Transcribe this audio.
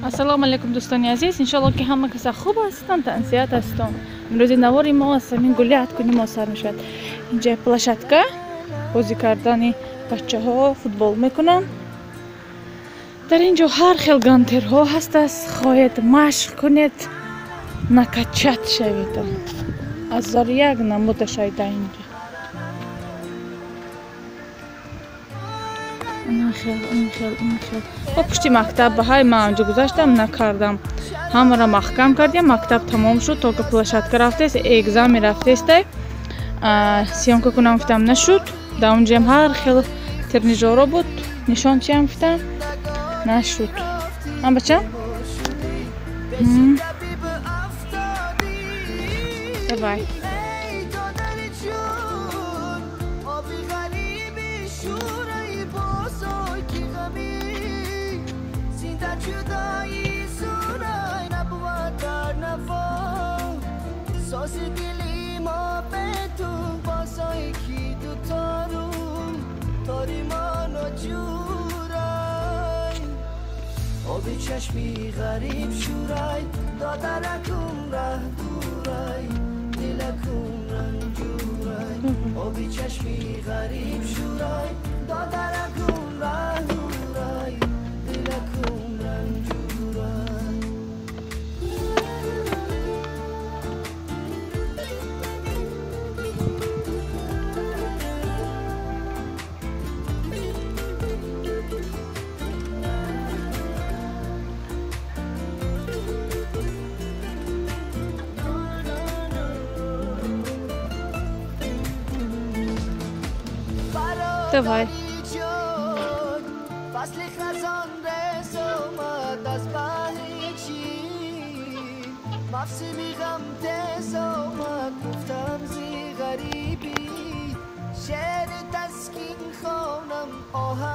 السلام علیکم دوستان عزیز، انشالله که همه کسا خوب هستند، تنسیت هستم. امروز نواری ما از همین گلیت کنیم ما سر میشود. اینجا پلشتکه بازی کردن بچه ها فوتبال میکنن. در اینجا هر خیل گانترها هست است، خواهید مشق کنید نکچت شوید. از یک نمود شاید اینجا این خیل با پشتی مکتب به های من اونجا گذاشتم نکردم، همه را محکم کردیم. مکتب تمام شد تا که پلشتکه رفته است، اگزامی رفته است، سیانکه کنم گفتم نشد. در اونجا هم هر خیل ترنیجارا بود، نشان چی هم گفتم نشد. هم بچه بای آبی چشمی غریب شورای دادرکم ره دورای دلکم رنجورای آبی چشمی غریب شورای دادرکم ره دورای دلکم رنجورای давай. فصل خزان رس اومد از بهیچی مفسیمی غم تز اومد گفتم زی غریبی شعر تسکین خونم آهنگ